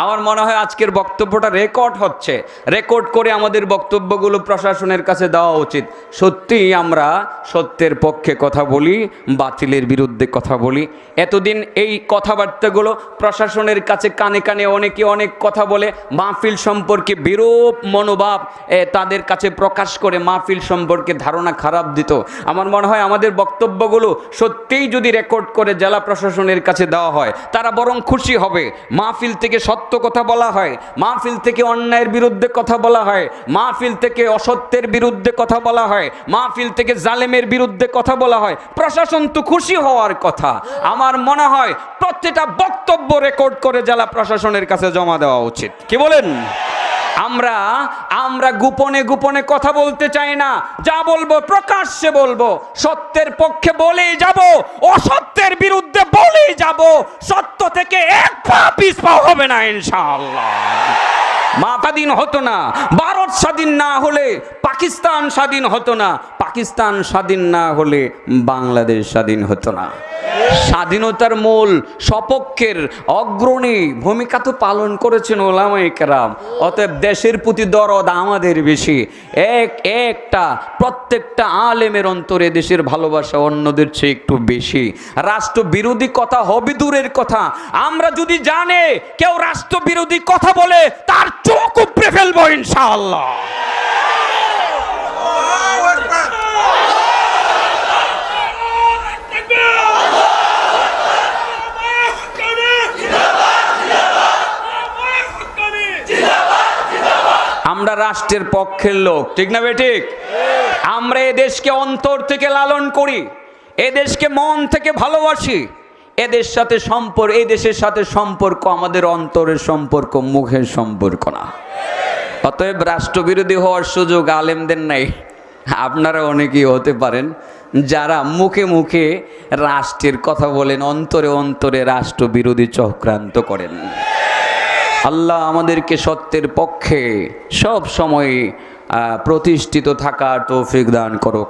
আমার মনে হয় আজকের বক্তব্যটা রেকর্ড হচ্ছে, রেকর্ড করে আমাদের বক্তব্যগুলো প্রশাসনের কাছে দেওয়া উচিত। সত্যিই আমরা সত্যের পক্ষে কথা বলি, বাতিলের বিরুদ্ধে কথা বলি। এতদিন এই কথাবার্তাগুলো প্রশাসনের কাছে কানে কানে অনেকে অনেক কথা বলে, মাহফিল সম্পর্কে বিরূপ মনোভাব তাদের কাছে প্রকাশ করে মাহফিল সম্পর্কে ধারণা খারাপ দিত। আমার মনে হয় আমাদের বক্তব্যগুলো সত্যিই যদি রেকর্ড করে জেলা প্রশাসনের কাছে দেওয়া হয়, তারা বরং খুশি হবে। মাহফিল থেকে সত্য কথা বলা হয়, মাহফিল থেকে অন্যায়ের বিরুদ্ধে কথা বলা হয়, মাহফিল থেকে অসত্যের বিরুদ্ধে কথা বলা হয়, মাহফিল থেকে জালেমের বিরুদ্ধে কথা বলা হয়। প্রশাসন তো খুশি হওয়ার কথা। আমার মনে হয় প্রত্যেকটা বক্তব্য রেকর্ড করে জেলা প্রশাসনের কাছে জমা দেওয়া উচিত। কি বলেন? আমরা গোপনে গোপনে কথা বলতে চাই না, যা বলবো প্রকাশ্যে বলবো, সত্যের পক্ষে বলেই যাব, অসত্যের বিরুদ্ধে বলেই যাব। সত্য থেকে এক পা পিছ পা হবে না ইনশাআল্লাহ। মা স্বাধীন হতো না, ভারত স্বাধীন না হলে পাকিস্তান স্বাধীন হতো না, পাকিস্তান স্বাধীন না হলে বাংলাদেশ স্বাধীন হতো না। স্বাধীনতার মূল সপক্ষের অগ্রণী ভূমিকা তো পালন করেছেন ওলামায়ে কেরাম। অতএব দেশের প্রতি দরদ আমাদের বেশি। প্রত্যেকটা আলেমের অন্তরে দেশের ভালোবাসা অন্যদের চেয়ে একটু বেশি। রাষ্ট্র বিরোধী কথা হবে দূরের কথা, আমরা যদি জানে কেউ রাষ্ট্র বিরোধী কথা বলে তার চোখ উপড়ে ফেলবো ইনশাআল্লাহ। আমরা রাষ্ট্রের পক্ষের লোক, ঠিক না বেঠিক? আমরা এ দেশকে অন্তর থেকে লালন করি, এ দেশকে মন থেকে ভালোবাসি। এই দেশের সাথে সম্পর্ক আমাদের অন্তরের সম্পর্ক, মুখের সম্পর্ক না। অতএব রাষ্ট্রবিরোধী হওয়ার সুযোগ আলেমদের নাই। আপনারা অনেকেই হতে পারেন যারা মুখে মুখে রাষ্ট্রের কথা বলেন, অন্তরে অন্তরে রাষ্ট্রবিরোধী চক্রান্ত করেন। আল্লাহ আমাদেরকে সত্যের পক্ষে সব সময় প্রতিষ্ঠিত থাকার তৌফিক দান করুক।